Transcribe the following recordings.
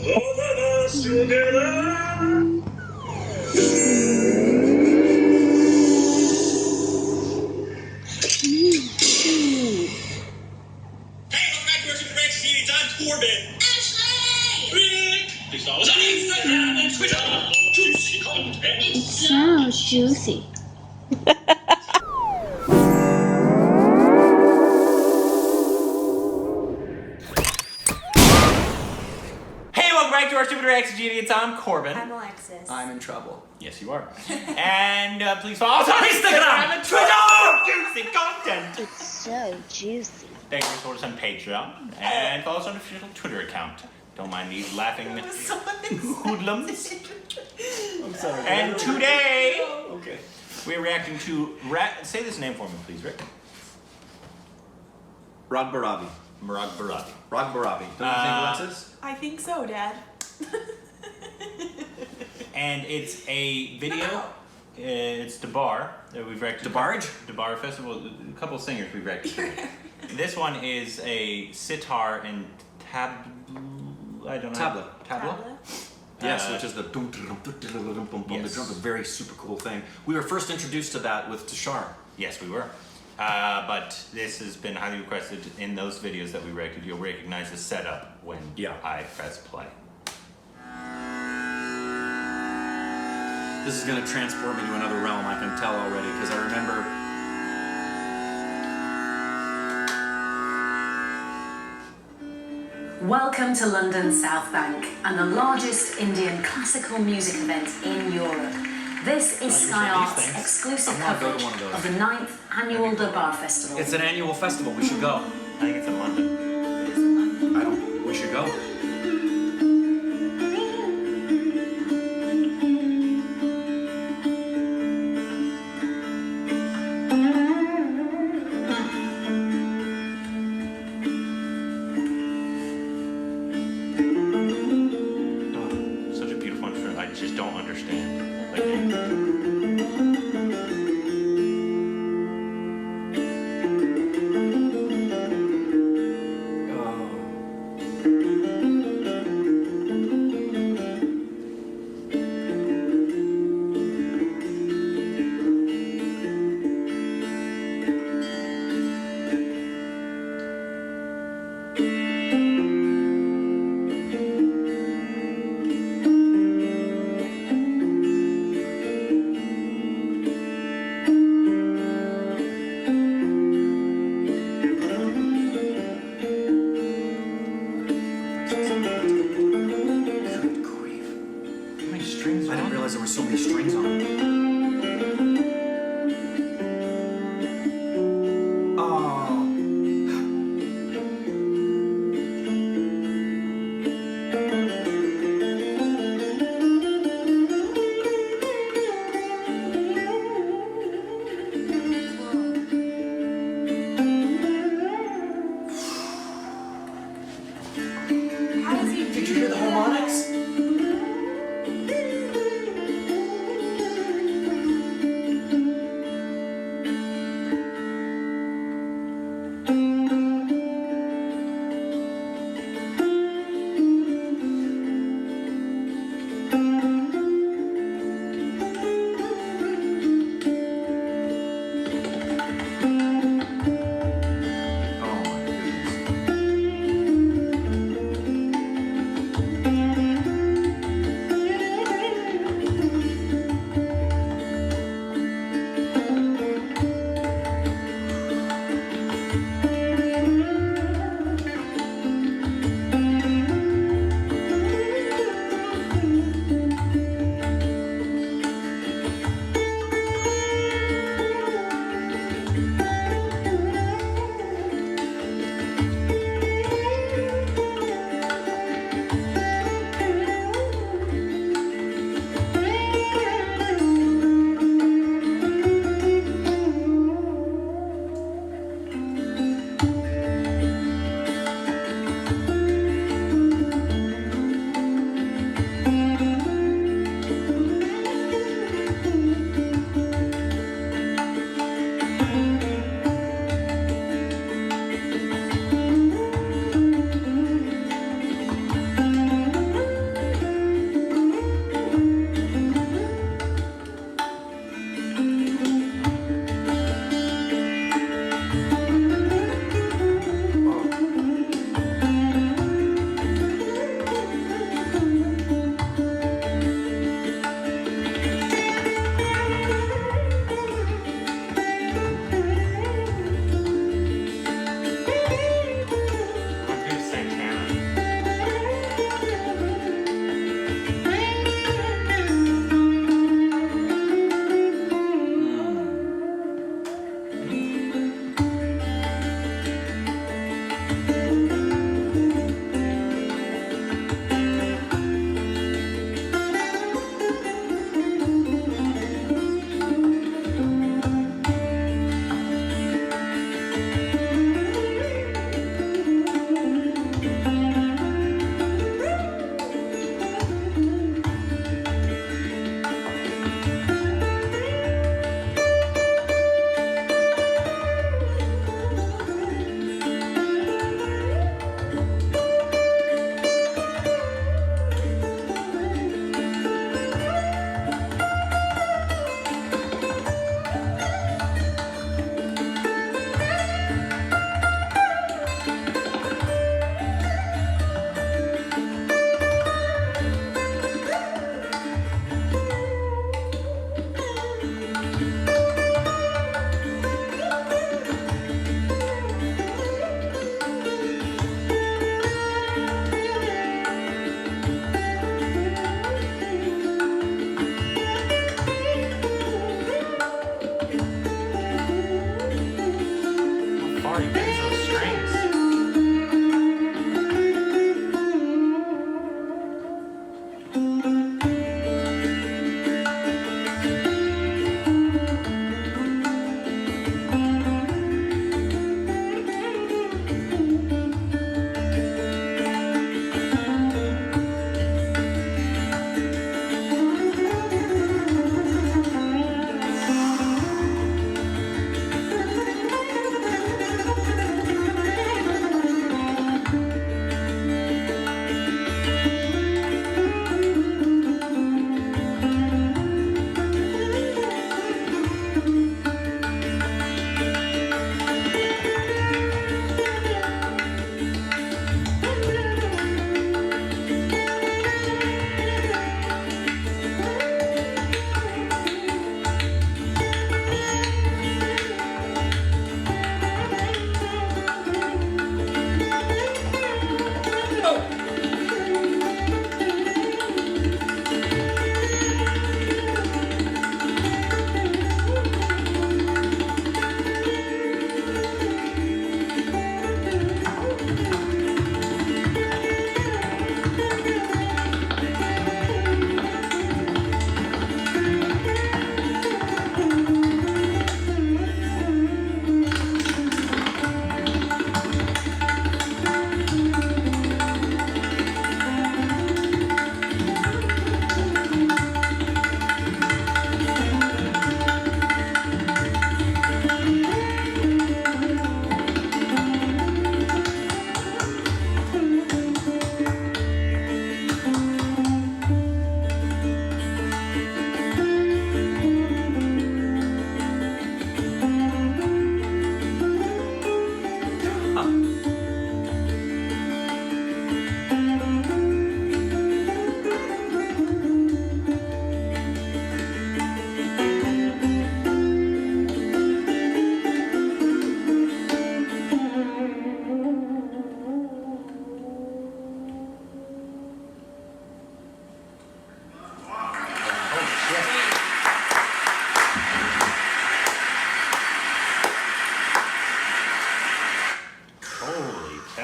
All of us together. Hey, welcome back to our Super X series. I'm Corbin. Ashley! Rick! Please follow us on Instagram and Twitter. Juicy content. It's so juicy. Hey, welcome back to our Stupid Reaction Genius. I'm Corbin. I'm Alexis. I'm in trouble. Yes, you are. And please follow us on Instagram and Twitter. Juicy content. It's so juicy. Thank you for supporting us on Patreon and follow us on the official Twitter account. Don't mind these laughing hoodlums. I'm sorry. And today Okay. we're reacting to say this name for me, please, Rick. Raag Bhairavi. Raag Bhairavi. Raag Bhairavi. Don't you think Alexis? I think so, Dad. And it's a video. It's DeBar that we've reacted to. DeBarge? DeBar Festival. A couple of singers we've reacted to. This one is a sitar and I don't know. Tabla. Tabla? Yes, which is the dum dum dum dum dum dum. The drum, a very super cool thing. We were first introduced to that with Tashar. Yes, we were. But this has been highly requested in those videos that we reacted. You'll recognize the setup when I press play. This is going to transport me to another realm, I can tell already, because I remember... Welcome to London's South Bank and the largest Indian classical music event in Europe. This is Sky Art's exclusive coverage of the 9th annual DeBar Festival. It's an annual festival, we should go. I think it's in London. We should go. Such a beautiful instrument. I just don't understand.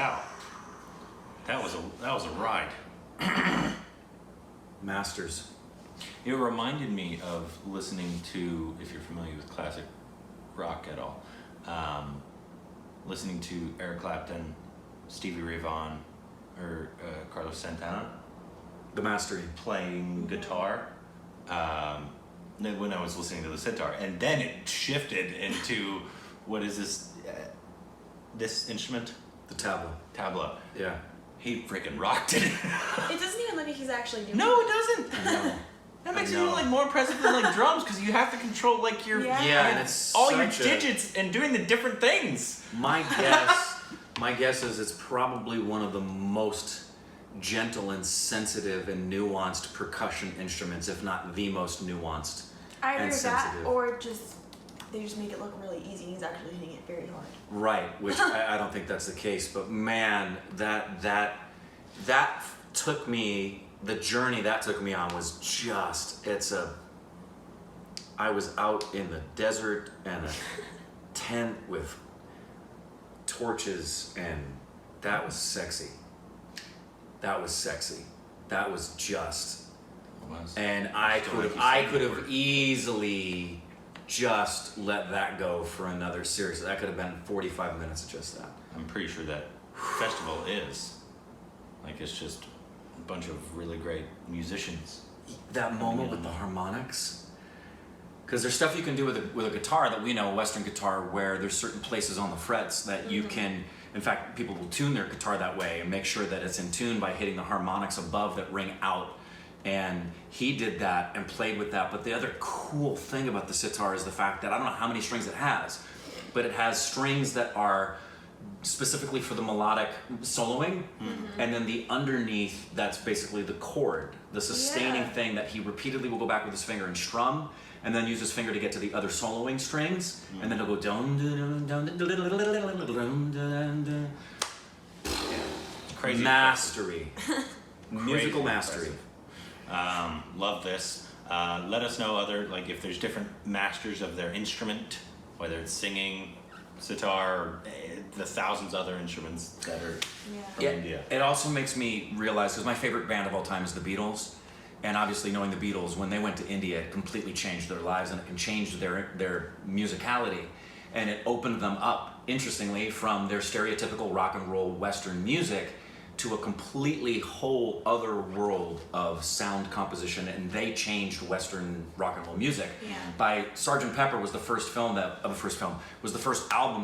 cow. That was a ride. Masters. It reminded me of listening to, if you're familiar with classic rock at all, listening to Eric Clapton, Stevie Ray Vaughan, or Carlos Santana. The mastery. Playing guitar. When I was listening to the sitar, and then it shifted into what is this? This instrument? The tabla. Tabla. Yeah. He freaking rocked it. It doesn't even look like he's actually doing No, it. it doesn't. I know. That makes it even like more impressive than like drums, because you have to control like your and it's all your such digits and doing the different things. My guess is it's probably one of the most gentle and sensitive and nuanced percussion instruments, if not the most nuanced. Either and that, sensitive. or just they just make it look really easy. He's actually hitting it very hard. Right, which I don't think that's the case. But man, that took me. The journey that took me on was just. I was out in the desert and a tent with torches, and that was sexy. That was sexy. That was just. And I could have easily just let that go for another series. That could have been 45 minutes of just that. I'm pretty sure that festival is like, it's just a bunch of really great musicians. That moment with the harmonics, because there's stuff you can do with a guitar that we know, a Western guitar, where there's certain places on the frets that you can. In fact, people will tune their guitar that way and make sure that it's in tune by hitting the harmonics above that ring out. And he did that and played with that. But the other cool thing about the sitar is the fact that I don't know how many strings it has, but it has strings that are specifically for the melodic soloing, and then the underneath, that's basically the chord, the sustaining thing that he repeatedly will go back with his finger and strum, and then use his finger to get to the other soloing strings, and then he'll go down, Crazy mastery, musical mastery. Love this. Let us know if there's different masters of their instrument, whether it's singing, sitar, or the thousands other instruments that are from India. It also makes me realize, because my favorite band of all time is the Beatles, and obviously knowing the Beatles, when they went to India, it completely changed their lives, and it can change their musicality, and it opened them up, interestingly, from their stereotypical rock and roll Western music to a completely whole other world of sound composition, and they changed Western rock and roll music. Yeah. By Sgt. Pepper was the first album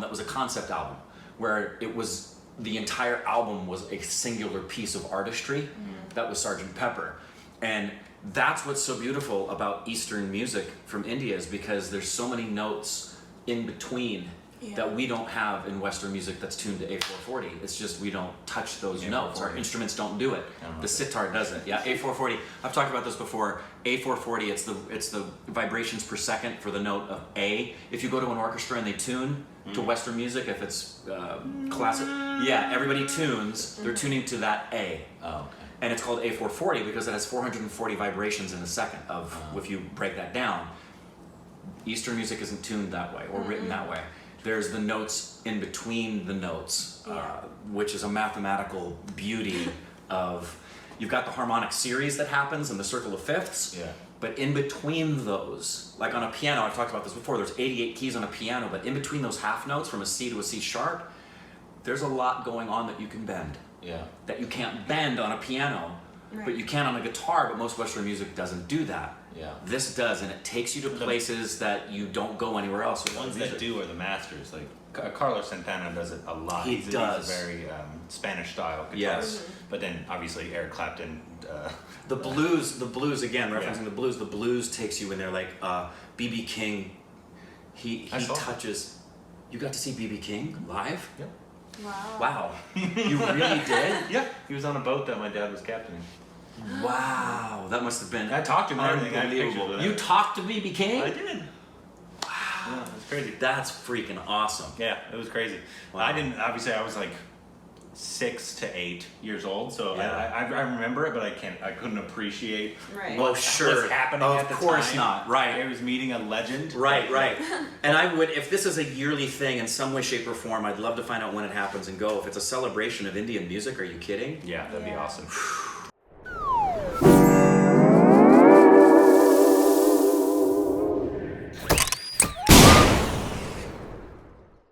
that was a concept album, where it was the entire album was a singular piece of artistry. That was Sgt. Pepper, and that's what's so beautiful about Eastern music from India, is because there's so many notes in between that we don't have in Western music that's tuned to A440. It's just we don't touch those notes. Our instruments don't do it. The sitar does it. Yeah, A440. I've talked about this before. A440. It's the vibrations per second for the note of A. If you go to an orchestra and they tune to Western music, if it's classic, everybody tunes. They're tuning to that A. Oh, okay. And it's called A440 because it has 440 vibrations in a second. If you break that down, Eastern music isn't tuned that way or written that way. There's the notes in between the notes, which is a mathematical beauty of, you've got the harmonic series that happens in the circle of fifths, but in between those, like on a piano, I've talked about this before, there's 88 keys on a piano, but in between those half notes from a C to a C sharp, there's a lot going on that you can bend. That you can't bend on a piano, but you can on a guitar, but most Western music doesn't do that. This does, and it takes you to places that you don't go anywhere else. The ones that do are the masters. Like Carlos Santana does it a lot. He does. He's a very Spanish style guitarist. Yes. But then obviously Eric Clapton. The blues again, referencing the blues takes you in there, like B.B. King. He touches. You got to see B.B. King live? Yep. Wow. You really did? Yeah. He was on a boat that my dad was captaining. Wow, that must have been. I talked to him and everything. I have pictures unbelievable. of that. You talked to B.B. King? I did. Wow. Yeah, it's crazy. That's freaking awesome. Yeah, it was crazy. Wow. I didn't. Obviously, I was like 6 to 8 years old, so Yeah. I remember it, but I couldn't appreciate Right. Well, what sure. was happening Of at the course time. not. Right. I was meeting a legend. Right, right. And I would, if this is a yearly thing in some way, shape, or form, I'd love to find out when it happens and go. If it's a celebration of Indian music, are you kidding? Yeah, that'd be Yeah. awesome.